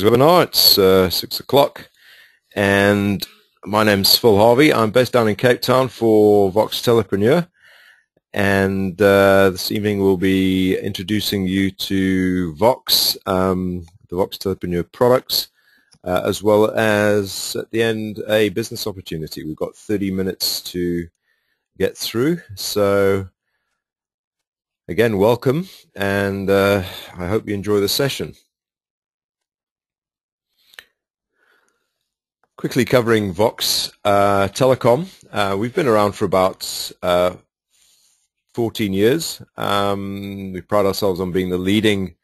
Webinar. It's 6 o'clock and my name's Phil Harvey. I'm based down in Cape Town for Vox Telepreneur, and this evening we'll be introducing you to Vox, the Vox Telepreneur products, as well as at the end a business opportunity. We've got 30 minutes to get through, so again, welcome, and I hope you enjoy the session. Quickly covering Vox Telecom. We've been around for about 14 years. We pride ourselves on being the leading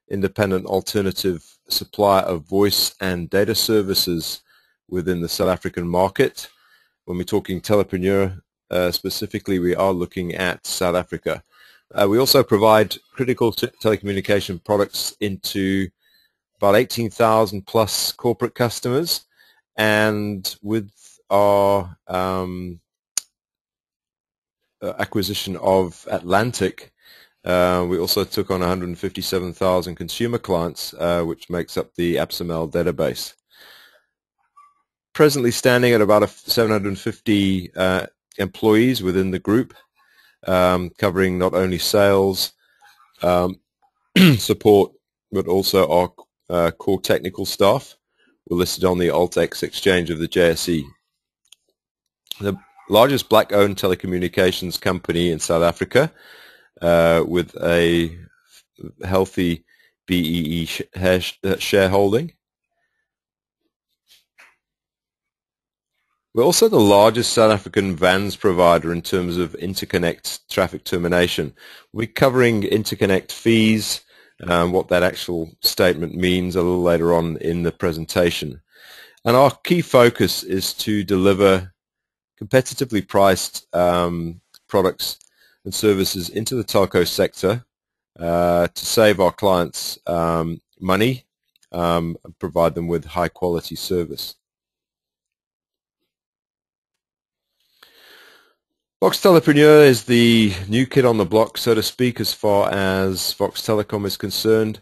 independent alternative supplier of voice and data services within the South African market. When we're talking telepreneur specifically, we are looking at South Africa. We also provide critical telecommunication products into about 18,000 plus corporate customers. And with our acquisition of Atlantic, we also took on 157,000 consumer clients, which makes up the ABSML database. Presently standing at about 750 employees within the group, covering not only sales, support, but also our core technical staff. We're listed on the AltX exchange of the JSE. The largest black-owned telecommunications company in South Africa, with a healthy BEE shareholding. We're also the largest South African VANs provider in terms of interconnect traffic termination. We're covering interconnect fees, what that actual statement means a little later on in the presentation. And our key focus is to deliver competitively priced products and services into the telco sector to save our clients money and provide them with high quality service. Vox Telepreneur is the new kid on the block, so to speak, as far as Vox Telecom is concerned.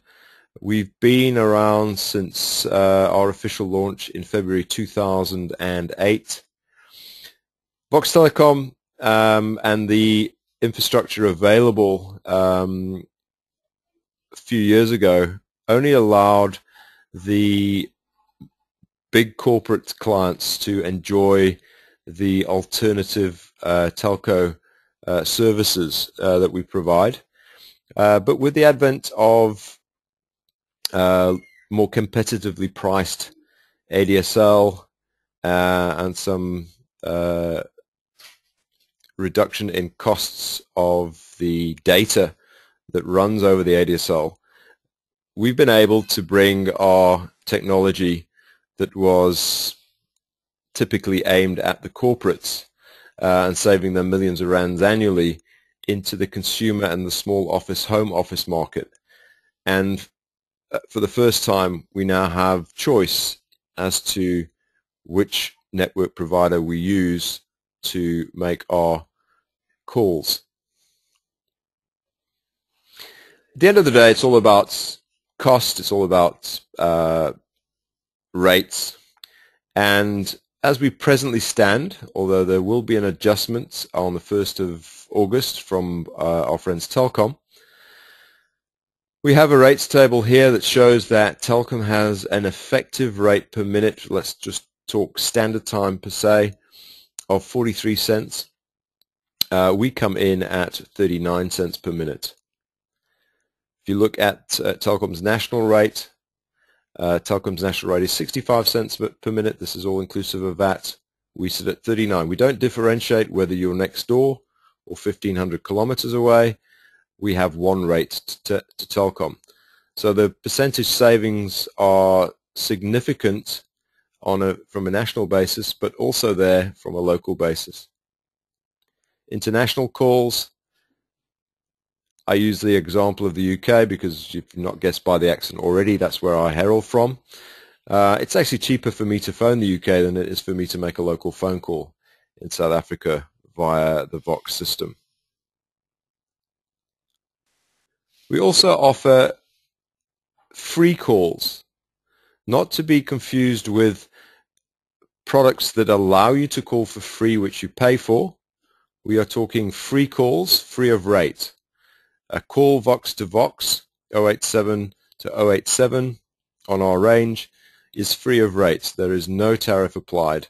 We've been around since our official launch in February 2008. Vox Telecom and the infrastructure available a few years ago only allowed the big corporate clients to enjoy the alternative telco services that we provide. But with the advent of more competitively priced ADSL and some reduction in costs of the data that runs over the ADSL, we've been able to bring our technology that was typically aimed at the corporates and saving them millions of rands annually into the consumer and the small office, home office market. And for the first time, we now have choice as to which network provider we use to make our calls. At the end of the day, it's all about cost, it's all about rates, and as we presently stand, although there will be an adjustment on the 1st of August from our friends Telkom, we have a rates table here that shows that Telkom has an effective rate per minute, let's just talk standard time per se, of 43 cents. We come in at 39 cents per minute. If you look at Telkom's national rate, Telkom's national rate is 65 cents per minute. This is all inclusive of VAT. We sit at 39. We don't differentiate whether you're next door or 1,500 kilometers away. We have one rate to Telkom. So the percentage savings are significant from a national basis, but also there from a local basis. International calls, I use the example of the UK because you've not guessed by the accent already, that's where I herald from. It's actually cheaper for me to phone the UK than it is for me to make a local phone call in South Africa via the Vox system. We also offer free calls not to be confused with products that allow you to call for free, which you pay for. We are talking free calls, free of rate. A call Vox to Vox, 087 to 087 on our range, is free of rates. There is no tariff applied.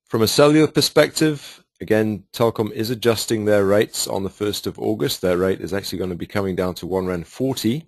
From a cellular perspective, again, Telkom is adjusting their rates on the 1st of August. Their rate is actually going to be coming down to R1.40,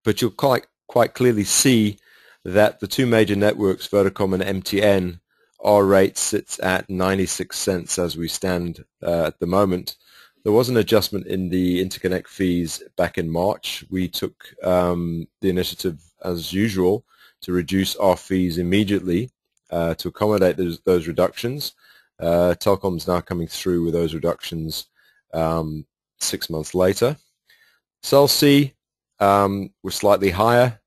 but you'll quite clearly see that the two major networks, Vodacom and MTN, our rate sits at 96 cents as we stand at the moment. There was an adjustment in the interconnect fees back in March. We took the initiative, as usual, to reduce our fees immediately to accommodate those reductions. Telkom's now coming through with those reductions 6 months later. Cell C was slightly higher,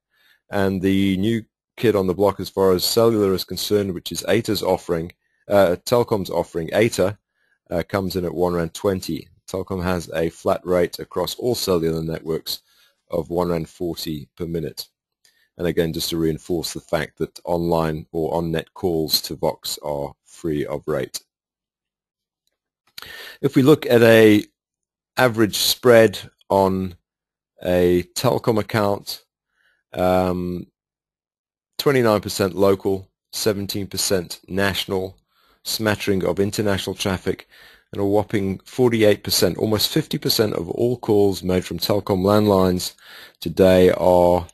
and the new kid on the block as far as cellular is concerned, which is ATA's offering, Telkom's offering, ATA, comes in at R1.20. Telkom has a flat rate across all cellular networks of R1.40 per minute. And again, just to reinforce the fact that online or on-net calls to Vox are free of rate. If we look at a average spread on a Telkom account, 29% local, 17% national, smattering of international traffic, and a whopping 48%, almost 50% of all calls made from Telkom landlines today are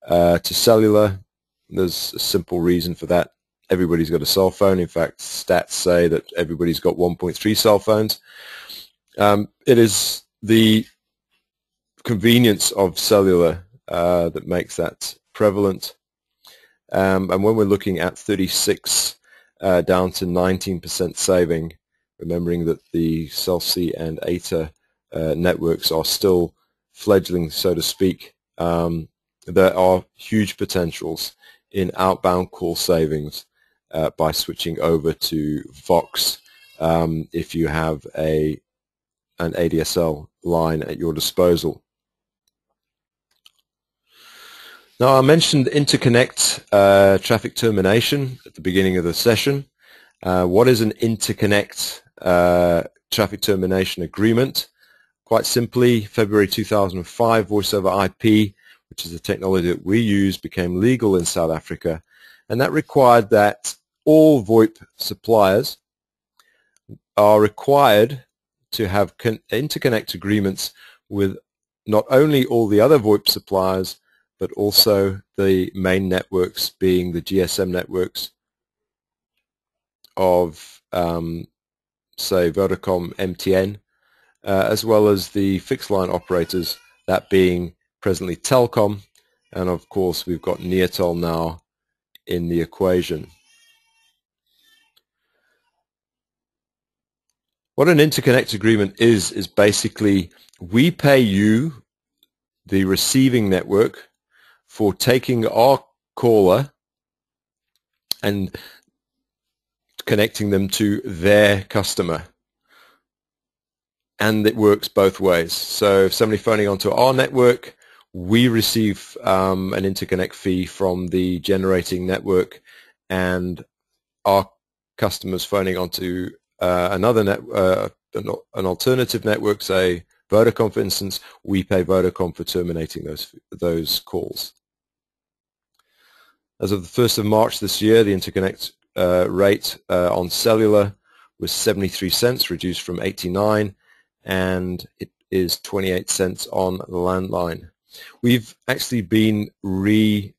to cellular. There's a simple reason for that. Everybody's got a cell phone. In fact, stats say that everybody's got 1.3 cell phones. It is the convenience of cellular that makes that prevalent. And when we're looking at 36 down to 19% saving, remembering that the Cell C and ATA networks are still fledgling, so to speak, there are huge potentials in outbound call savings by switching over to Vox if you have an ADSL line at your disposal. Now, I mentioned interconnect traffic termination at the beginning of the session. What is an interconnect traffic termination agreement? Quite simply, February 2005, voice over IP, which is the technology that we use, became legal in South Africa, and that required that all VoIP suppliers are required to have interconnect agreements with not only all the other VoIP suppliers, but also the main networks, being the GSM networks of, say, Vodacom, MTN, as well as the fixed line operators, that being presently Telkom, and of course we've got Neotel now in the equation. What an interconnect agreement is basically we pay you, the receiving network, for taking our caller and connecting them to their customer. And it works both ways. So if somebody phoning onto our network, we receive an interconnect fee from the generating network, and our customers phoning onto another an alternative network, say Vodacom for instance, we pay Vodacom for terminating those calls. As of the 1st of March this year, the interconnect rate on cellular was 73 cents, reduced from 89, and it is 28 cents on the landline. We've actually been revised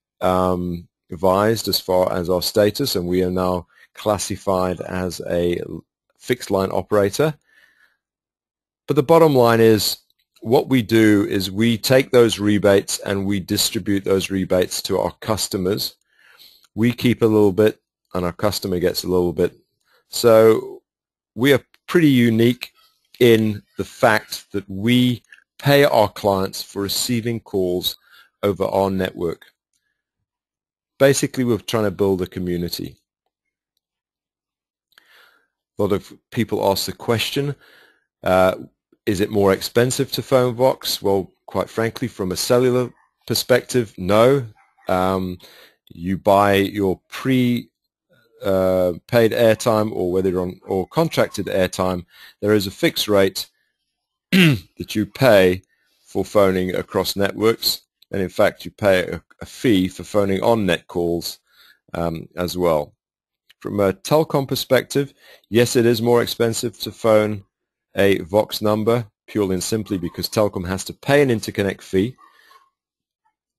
as far as our status, and we are now classified as a fixed line operator. But the bottom line is, what we do is we take those rebates and we distribute those rebates to our customers. We keep a little bit and our customer gets a little bit. So we are pretty unique in the fact that we pay our clients for receiving calls over our network. Basically, we're trying to build a community. A lot of people ask the question, is it more expensive to phone Vox? Well, quite frankly, from a cellular perspective, no. You buy your paid airtime, or whether you're on or contracted airtime, there is a fixed rate that you pay for phoning across networks, and in fact you pay a fee for phoning on net calls as well. From a telecom perspective, yes, it is more expensive to phone a Vox number, purely and simply because telecom has to pay an interconnect fee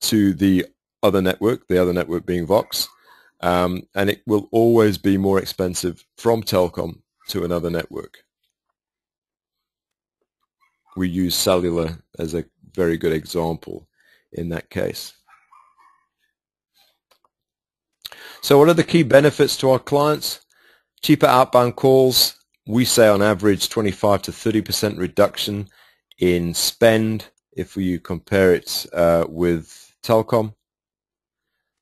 to the other network being Vox, and it will always be more expensive from telecom to another network. We use cellular as a very good example in that case. So what are the key benefits to our clients? Cheaper outbound calls. We say on average 25 to 30% reduction in spend if you compare it with telecom.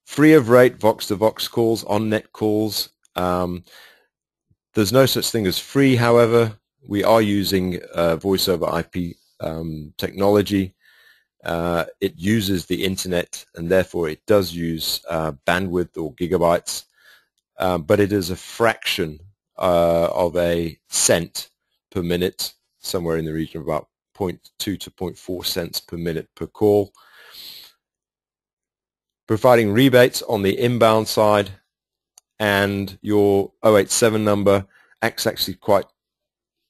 Free of rate Vox to Vox calls, on-net calls. There's no such thing as free, however. We are using voice over IP technology. It uses the internet, and therefore it does use bandwidth or gigabytes, but it is a fraction of a cent per minute, somewhere in the region of about 0.2 to 0.4 cents per minute per call. Providing rebates on the inbound side, and your 087 number acts actually quite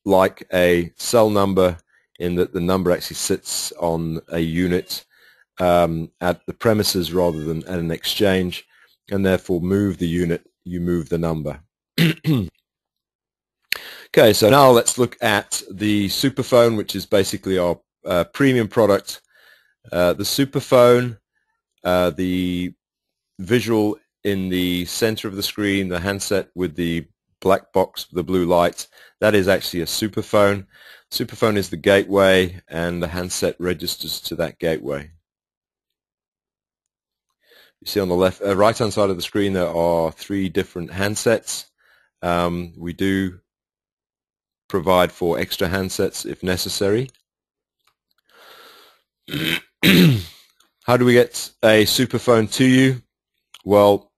like a cell number in that the number actually sits on a unit at the premises rather than at an exchange, and therefore move the unit, you move the number. Okay, so now let's look at the Superphone, which is basically our premium product. The Superphone, the visual in the center of the screen, the handset with the black box, the blue light, that is actually a Superphone. Superphone is the gateway, and the handset registers to that gateway. You see on the left, right-hand side of the screen, there are 3 different handsets. We do provide for extra handsets if necessary. How do we get a Superphone to you? Well,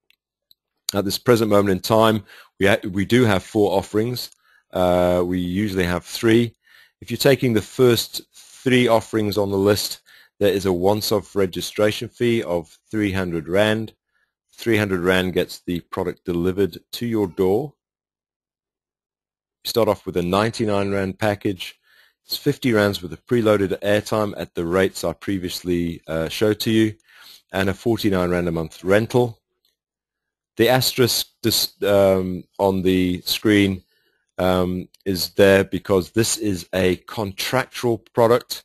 at this present moment in time, we do have 4 offerings. We usually have 3. If you're taking the first 3 offerings on the list, there is a once-off registration fee of 300 Rand. 300 Rand gets the product delivered to your door. You start off with a 99 Rand package. It's 50 Rands with a preloaded airtime at the rates I previously showed to you, and a 49 Rand a month rental. The asterisk on the screen is there because this is a contractual product.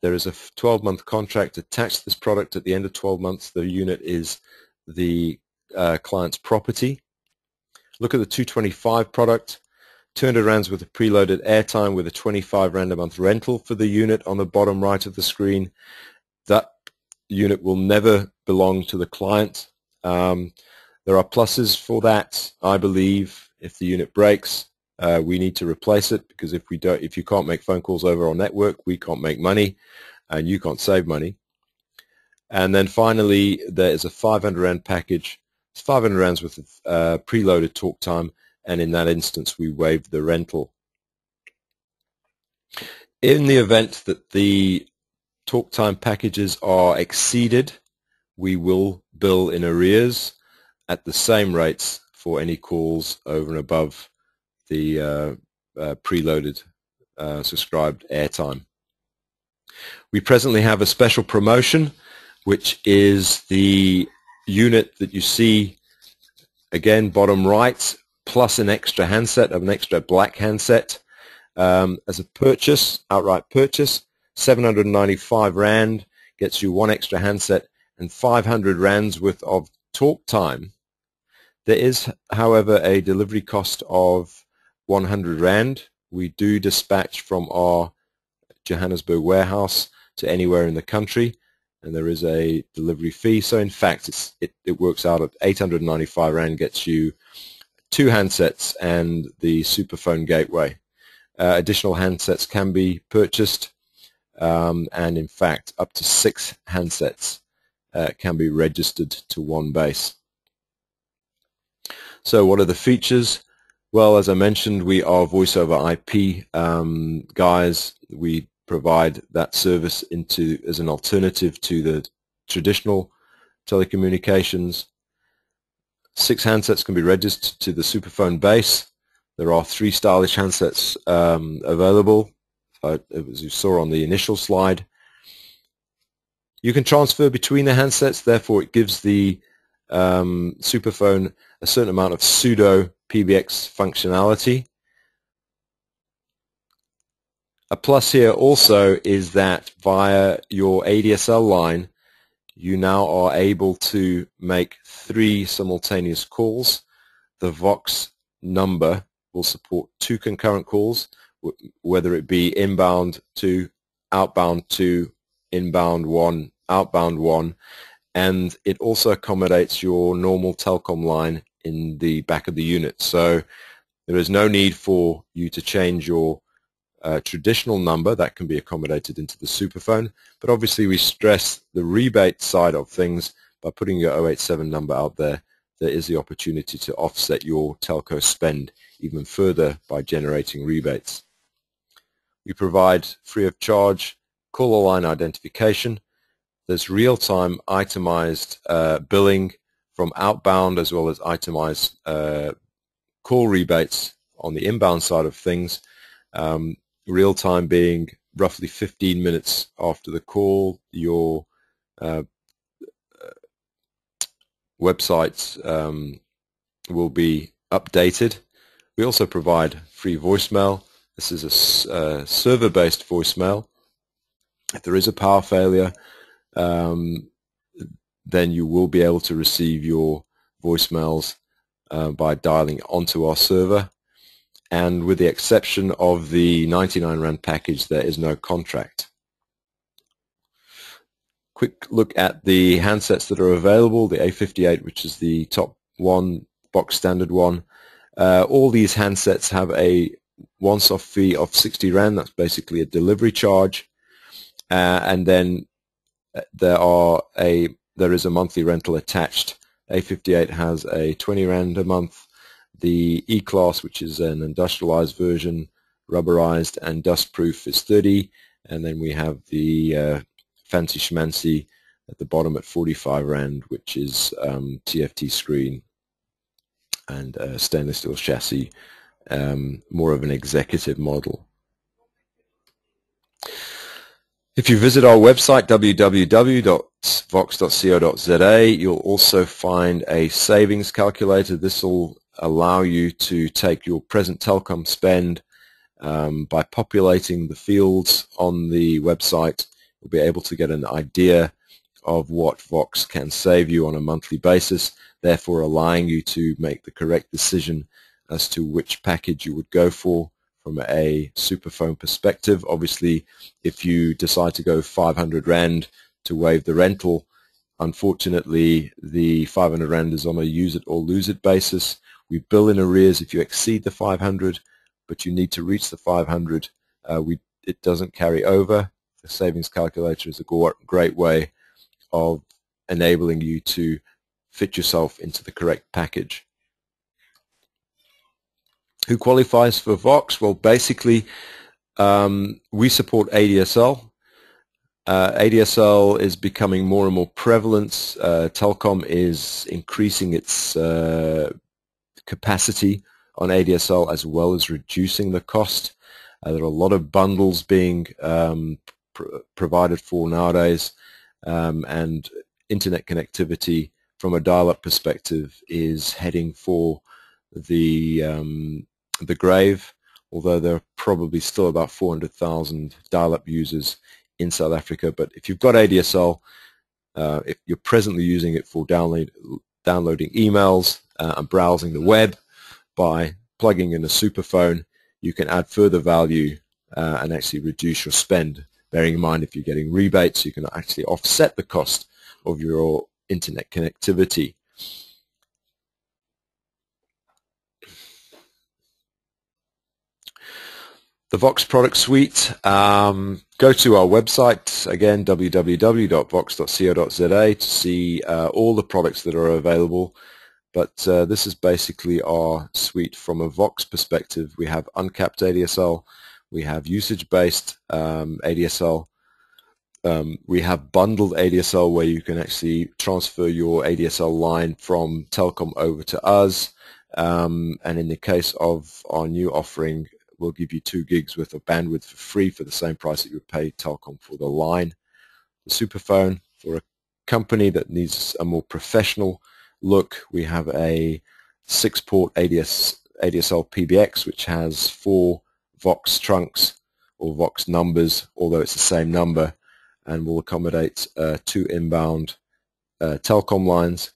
There is a 12-month contract attached to this product. At the end of 12 months, the unit is the client's property. Look at the 225 product. 200 Rands with a preloaded airtime with a 25 Rand a month rental for the unit on the bottom right of the screen. That unit will never belong to the client. There are pluses for that, I believe. If the unit breaks, we need to replace it, because if you can't make phone calls over our network, we can't make money, and you can't save money. And then finally, there is a 500 Rand package. It's 500 Rands with preloaded talk time, and in that instance, we waive the rental. In the event that the talk time packages are exceeded, we will bill in arrears at the same rates for any calls over and above the preloaded subscribed airtime. We presently have a special promotion, which is the unit that you see again bottom right, plus an extra handset, an extra black handset, as a purchase, outright purchase. 795 Rand gets you 1 extra handset and 500 Rands worth of talk time. There is, however, a delivery cost of 100 Rand. We do dispatch from our Johannesburg warehouse to anywhere in the country, and there is a delivery fee. So in fact, it works out at 895 Rand, gets you 2 handsets and the Superphone gateway. Additional handsets can be purchased and in fact up to 6 handsets can be registered to one base. So what are the features? Well, as I mentioned, we are voice over IP guys. We provide that service as an alternative to the traditional telecommunications. 6 handsets can be registered to the Superphone base. There are 3 stylish handsets available, as you saw on the initial slide. You can transfer between the handsets, therefore it gives the Superphone a certain amount of pseudo PBX functionality. A plus here also is that via your ADSL line you now are able to make 3 simultaneous calls. The Vox number will support 2 concurrent calls, whether it be inbound 2, outbound 2, inbound 1, outbound 1, and it also accommodates your normal telecom line in the back of the unit. So there is no need for you to change your traditional number. That can be accommodated into the Superphone, but obviously we stress the rebate side of things. By putting your 087 number out there, there is the opportunity to offset your telco spend even further by generating rebates. We provide free of charge caller line identification. There's real-time itemized billing from outbound, as well as itemized call rebates on the inbound side of things. Real-time being roughly 15 minutes after the call, your websites will be updated. We also provide free voicemail. This is a server-based voicemail. If there is a power failure, then you will be able to receive your voicemails by dialing onto our server. And with the exception of the 99 Rand package, there is no contract. Quick look at the handsets that are available. The A58, which is the top one, box standard one. All these handsets have a once-off fee of 60 Rand. That's basically a delivery charge. And then there is a monthly rental attached. A58 has a 20 Rand a month. The E-Class, which is an industrialized version, rubberized and dustproof, is 30. And then we have the fancy schmancy at the bottom at 45 Rand, which is TFT screen and stainless steel chassis, more of an executive model. If you visit our website, www.vox.co.za, you'll also find a savings calculator. This will allow you to take your present telecom spend by populating the fields on the website. You'll be able to get an idea of what Vox can save you on a monthly basis, therefore allowing you to make the correct decision as to which package you would go for from a Superphone perspective. Obviously, if you decide to go 500 Rand to waive the rental, unfortunately the 500 Rand is on a use it or lose it basis. We bill in arrears if you exceed the 500, but you need to reach the 500. It doesn't carry over. The savings calculator is a great way of enabling you to fit yourself into the correct package. Who qualifies for Vox? Well, basically, we support ADSL. ADSL is becoming more and more prevalent. Telkom is increasing its capacity on ADSL as well as reducing the cost. There are a lot of bundles being provided for nowadays, and internet connectivity from a dial-up perspective is heading for the grave, although there are probably still about 400,000 dial-up users in South Africa. But if you've got ADSL, if you're presently using it for downloading emails and browsing the web, by plugging in a Superphone, you can add further value and actually reduce your spend. Bearing in mind, if you're getting rebates, you can actually offset the cost of your internet connectivity. The Vox product suite, Go to our website, again, www.vox.co.za, to see all the products that are available. But this is basically our suite from a Vox perspective. We have uncapped ADSL, we have usage-based ADSL, we have bundled ADSL where you can actually transfer your ADSL line from Telcom over to us. And in the case of our new offering, we'll give you 2 gigs worth of bandwidth for free for the same price that you would pay Telcom for the line. The Superphone, for a company that needs a more professional look, we have a 6-port ADSL PBX, which has 4 Vox trunks or Vox numbers, although it's the same number, and will accommodate 2 inbound Telcom lines.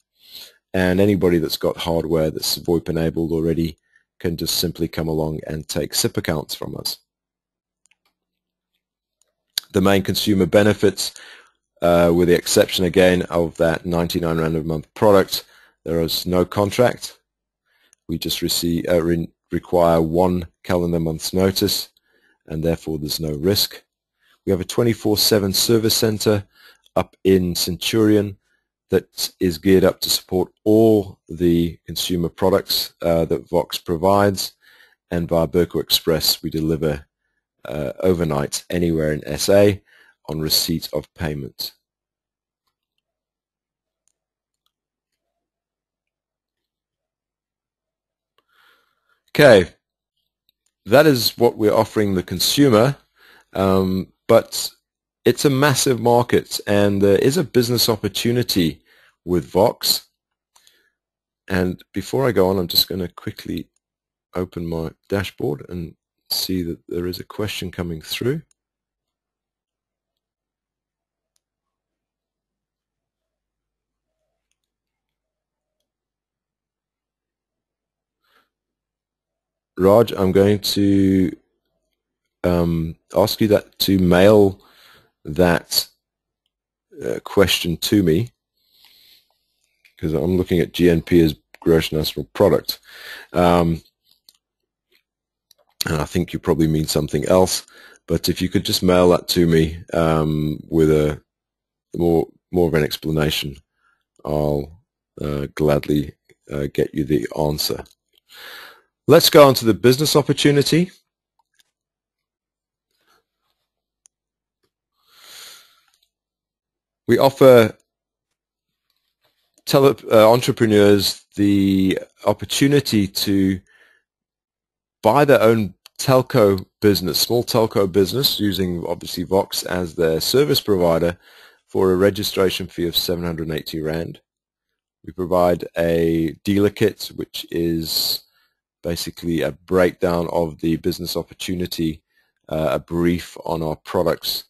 And anybody that's got hardware that's VoIP enabled already can just simply come along and take SIP accounts from us. The main consumer benefits, with the exception again of that 99 Rand a month product, there is no contract. We just require 1 calendar month's notice, and therefore there's no risk. We have a 24/7 service center up in Centurion that is geared up to support all the consumer products that Vox provides, and via Berco Express we deliver overnight anywhere in SA on receipt of payment. Okay, that is what we're offering the consumer, but it's a massive market, and there is a business opportunity with Vox. And before I go on, I'm just going to quickly open my dashboard and see that there is a question coming through. Raj, I'm going to ask you to mail that question to me, because I'm looking at GNP as gross national product, and I think you probably mean something else. But if you could just mail that to me with a more of an explanation, I'll gladly get you the answer. Let's go on to the business opportunity. We offer entrepreneurs the opportunity to buy their own telco business, small telco business, using obviously Vox as their service provider for a registration fee of 780 Rand. We provide a dealer kit, which is basically a breakdown of the business opportunity, a brief on our products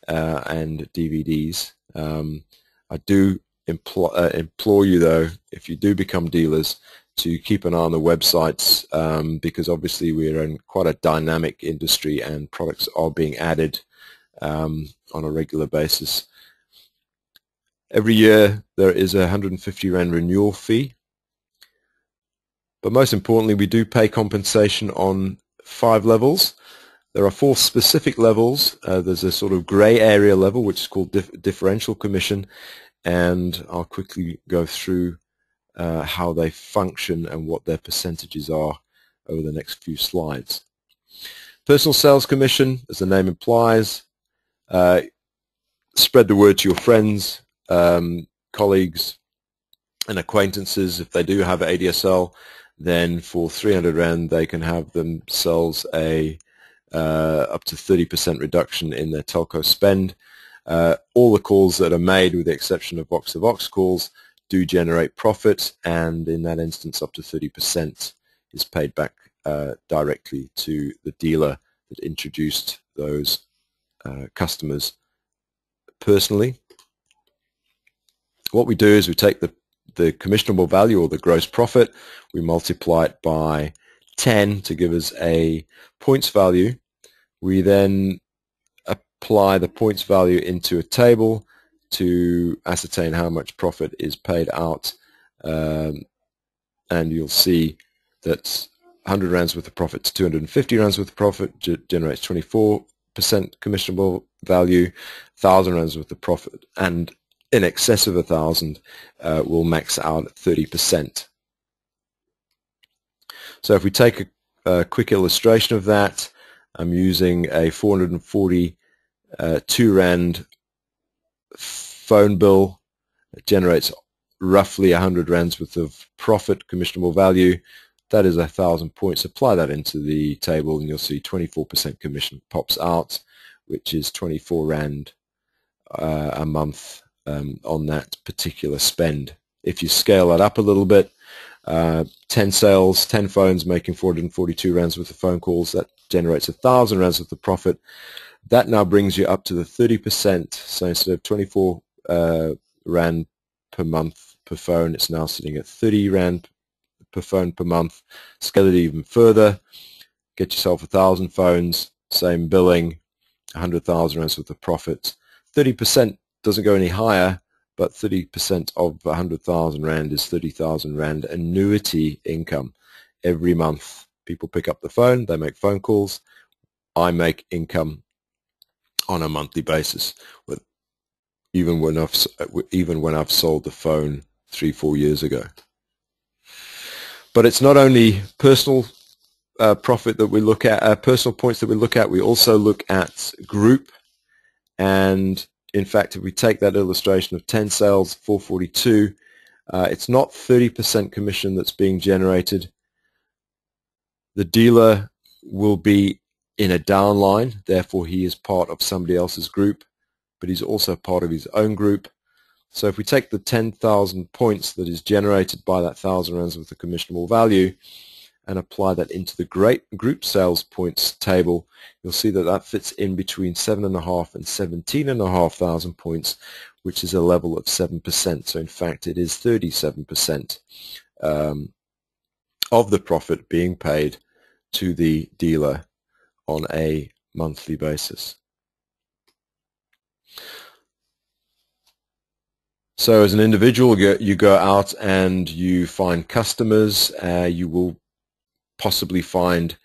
and DVDs. I do implore you, though, if you do become dealers, to keep an eye on the websites, because obviously we're in quite a dynamic industry and products are being added on a regular basis. Every year there is a 150 Rand renewal fee, but most importantly we do pay compensation on 5 levels. There are 4 specific levels. There's a sort of gray area level which is called differential commission, and I'll quickly go through how they function and what their percentages are over the next few slides. Personal sales commission, as the name implies, spread the word to your friends, colleagues and acquaintances. If they do have ADSL, then for 300 Rand they can have themselves a up to 30% reduction in their telco spend. All the calls that are made, with the exception of Vox to Vox calls, do generate profit, and in that instance up to 30% is paid back directly to the dealer that introduced those customers personally. What we do is we take the commissionable value, or the gross profit, we multiply it by 10 to give us a points value. We then apply the points value into a table to ascertain how much profit is paid out, and you'll see that 100 Rands worth of profit to 250 Rands worth of profit generates 24 commissionable value, 1,000 rands worth of profit, and in excess of 1,000 will max out at 30%. So if we take a quick illustration of that, I'm using a 442 Rand phone bill. It generates roughly 100 Rands worth of profit, commissionable value. That is 1,000 points. Apply that into the table and you'll see 24% commission pops out, which is 24 Rand a month on that particular spend. If you scale that up a little bit, 10 sales, 10 phones making 442 Rands worth of phone calls, that generates 1,000 Rands worth of profit. That now brings you up to the 30%. So instead of 24 Rand per month per phone, it's now sitting at 30 Rand per phone per month. Scale it even further, get yourself 1,000 phones, same billing, 100,000 Rands worth of profit. 30% doesn't go any higher, but 30% of 100,000 Rand is 30,000 Rand annuity income. Every month people pick up the phone, they make phone calls, I make income on a monthly basis, even when I've sold the phone 3-4 years ago. But it's not only personal profit that we look at, personal points that we look at, we also look at group. And in fact, if we take that illustration of 10 sales, 442, it's not 30% commission that's being generated. The dealer will be in a downline, therefore he is part of somebody else's group, but he's also part of his own group. So if we take the 10,000 points that is generated by that 1,000 Rands worth of commissionable value and apply that into the group sales points table, you'll see that that fits in between 7,500 and 17,500 points, which is a level of 7%. So in fact, it is 37% of the profit being paid to the dealer on a monthly basis. So as an individual, you go out and you find customers. You will possibly find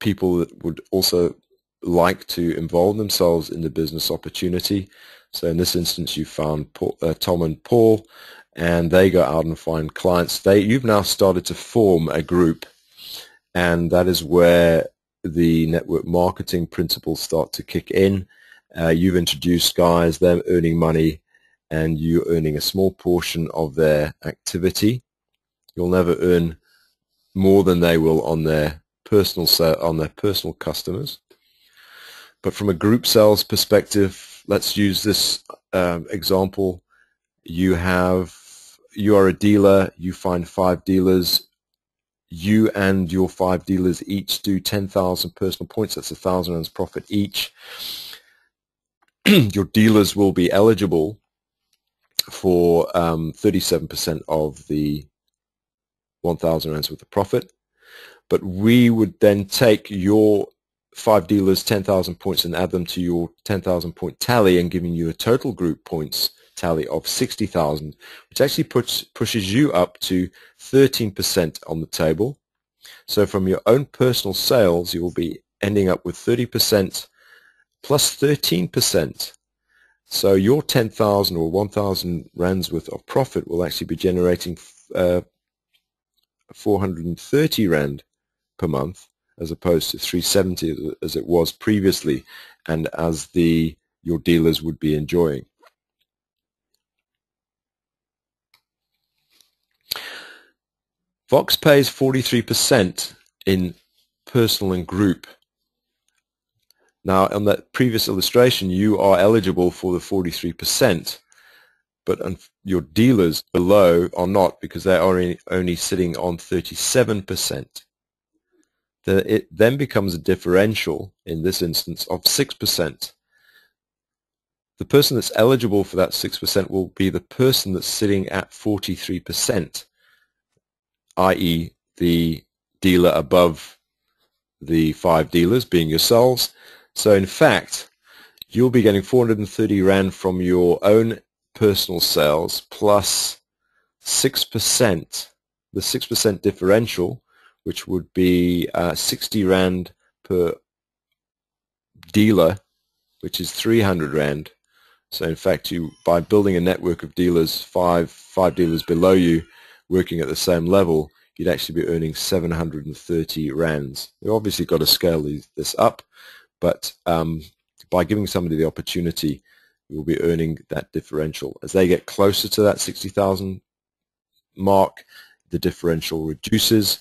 people that would also like to involve themselves in the business opportunity. So in this instance, you found Tom and Paul, and they go out and find clients. You've now started to form a group, and that is where the network marketing principles start to kick in. You've introduced guys, them earning money, and you earning a small portion of their activity. You'll never earn more than they will on their personal customers. But from a group sales perspective, let's use this example. You are a dealer, you find 5 dealers. You and your 5 dealers each do 10,000 personal points. That's 1,000 Rands profit each. Your dealers will be eligible for 37% of the 1,000 Rands worth of profit. But we would then take your 5 dealers' 10,000 points and add them to your 10,000 point tally, and giving you a total group points tally of 60,000, which actually pushes you up to 13% on the table. So from your own personal sales, you will be ending up with 30% plus 13%. So your 10,000 or 1,000 Rands worth of profit will actually be generating 430 Rand per month, as opposed to 370 as it was previously, and as your dealers would be enjoying. Vox pays 43% in personal and group. Now, on that previous illustration, you are eligible for the 43%, but your dealers below are not, because they are only sitting on 37%. It then becomes a differential, in this instance, of 6%. The person that's eligible for that 6% will be the person that's sitting at 43%, i.e. the dealer above the 5 dealers, being yourselves. So in fact, you'll be getting 430 Rand from your own personal sales plus 6%, the 6% differential, which would be 60 Rand per dealer, which is 300 Rand. So in fact, by building a network of dealers, five dealers below you, working at the same level, you'd actually be earning 730 Rands. You've obviously got to scale this up, but by giving somebody the opportunity, you'll be earning that differential. As they get closer to that 60,000 mark, the differential reduces,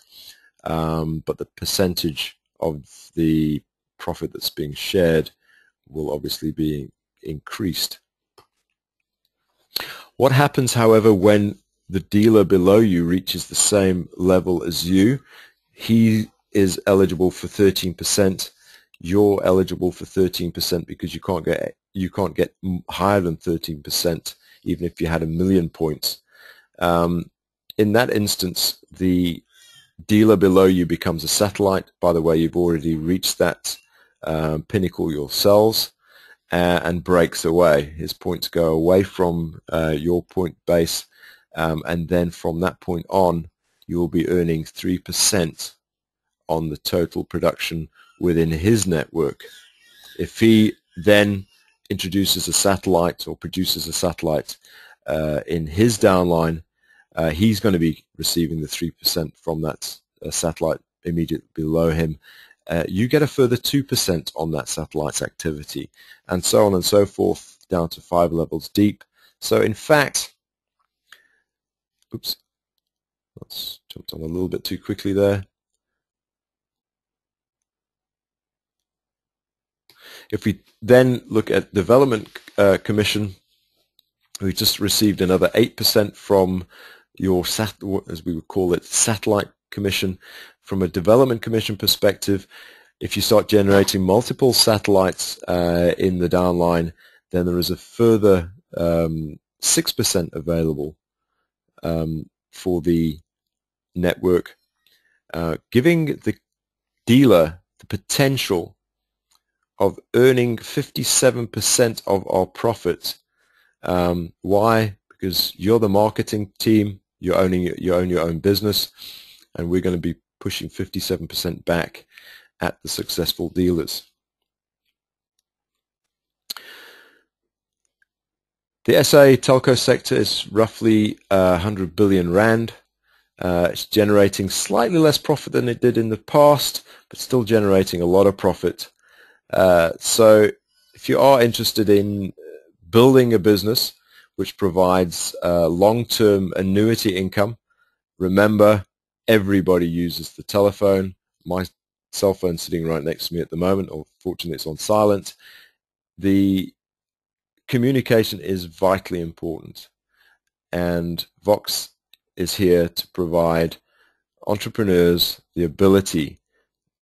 but the percentage of the profit that's being shared will obviously be increased. What happens, however, when the dealer below you reaches the same level as you? He is eligible for 13%. You're eligible for 13% because you can't get higher than 13%, even if you had 1,000,000 points. In that instance, the dealer below you becomes a satellite. By the way, you've already reached that pinnacle yourselves, and breaks away. His points go away from your point base, and then from that point on, you will be earning 3% on the total production within his network. If he then introduces a satellite or produces a satellite in his downline, he's going to be receiving the 3% from that satellite immediately below him. You get a further 2% on that satellite's activity, and so on and so forth, down to 5 levels deep. So in fact, oops, let's jumped on a little bit too quickly there. If we then look at development commission, we just received another 8% from your, as we would call it, satellite commission. From a development commission perspective, if you start generating multiple satellites in the downline, then there is a further 6% available for the network, giving the dealer the potential of earning 57% of our profits. Why? Because you're the marketing team, you own your own business, and we're going to be pushing 57% back at the successful dealers. The SA telco sector is roughly 100 billion Rand. It's generating slightly less profit than it did in the past, but still generating a lot of profit. So if you are interested in building a business which provides long-term annuity income, remember, everybody uses the telephone. My cell phone's sitting right next to me at the moment, or fortunately it's on silent. The communication is vitally important, and Vox is here to provide entrepreneurs the ability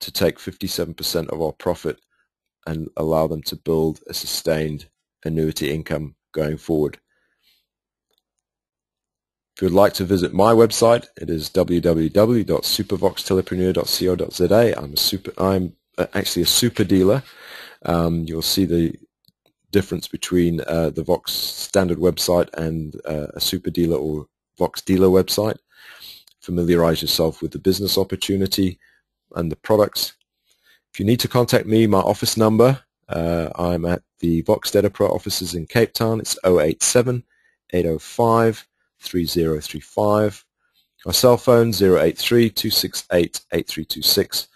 to take 57% of our profit and allow them to build a sustained annuity income going forward. If you would like to visit my website, it is www.supervoxtelepreneur.co.za. I'm actually a super dealer. You'll see the difference between the Vox standard website and a super dealer or Vox dealer website. Familiarize yourself with the business opportunity and the products. If you need to contact me, my office number, I'm at the Vox Telepreneur offices in Cape Town. It's 087-805-3035. Our cell phone 083-268-8326,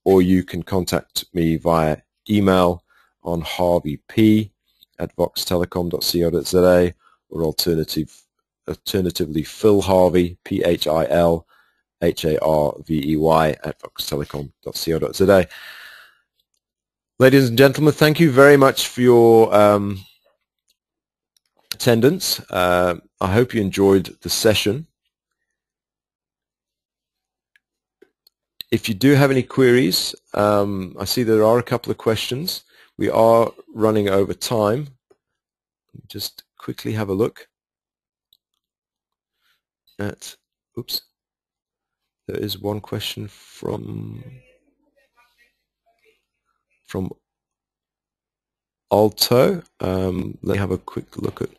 or you can contact me via email on harveyp@voxtelecom.co.za, or alternatively Phil Harvey, PhilHarvey @voxtelecom.co.za. Ladies and gentlemen, thank you very much for your attendance. I hope you enjoyed the session. If you do have any queries, I see there are a couple of questions. We are running over time. Just quickly have a look at, oops, there is one question from Alto. Let me have a quick look at.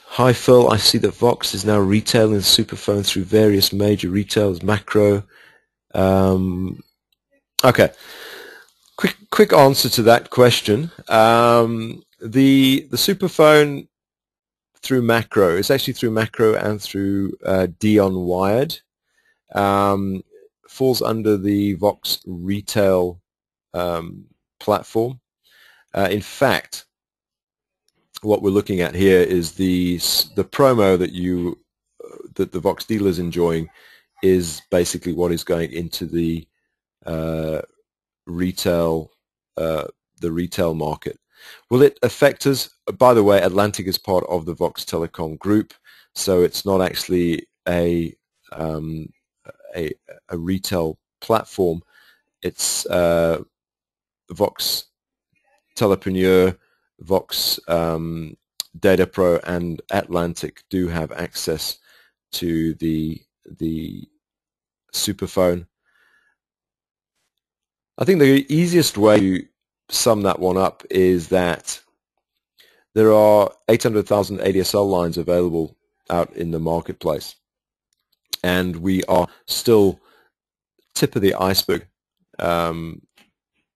Hi Phil, I see that Vox is now retailing Superphone through various major retailers, Macro. Okay, Quick answer to that question. The superphone through macro, it's actually through macro and through Dion Wired, falls under the Vox retail platform. In fact, what we're looking at here is the promo that the Vox dealer is enjoying is basically what is going into the retail market. Will it affect us? By the way, Atlantic is part of the Vox Telecom group, so it's not actually a retail platform. It's Vox Telepreneur, Vox Data Pro, and Atlantic do have access to the superphone. I think the easiest way to sum that one up is that there are 800,000 ADSL lines available out in the marketplace, and we are still tip of the iceberg. On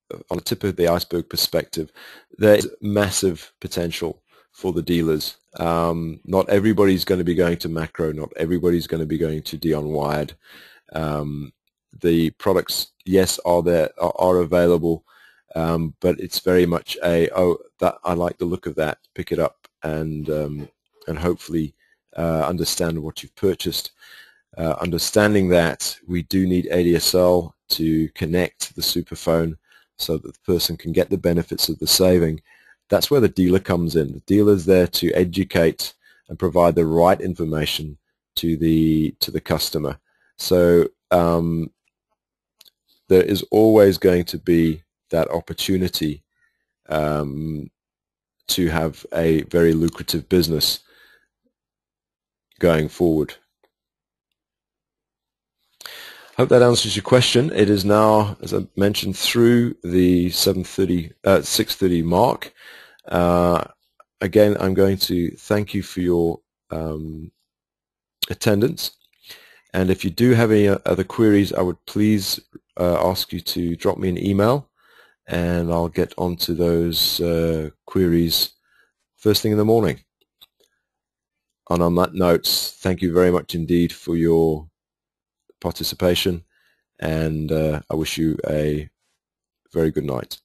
the tip of the iceberg perspective, there's massive potential for the dealers. Not everybody's going to be going to macro. Not everybody's going to be going to Dion Wired. The products, yes, are available, but it's very much that I like the look of that. Pick it up and hopefully understand what you've purchased. Understanding that we do need ADSL to connect the superphone so that the person can get the benefits of the saving. That's where the dealer comes in. The dealer's there to educate and provide the right information to the customer. So there is always going to be that opportunity to have a very lucrative business going forward. Hope that answers your question. It is now, as I mentioned, through the 6:30 mark. Again, I'm going to thank you for your attendance. And if you do have any other queries, I would please ask you to drop me an email, and I'll get onto those queries first thing in the morning. And on that note, thank you very much indeed for your participation, and I wish you a very good night.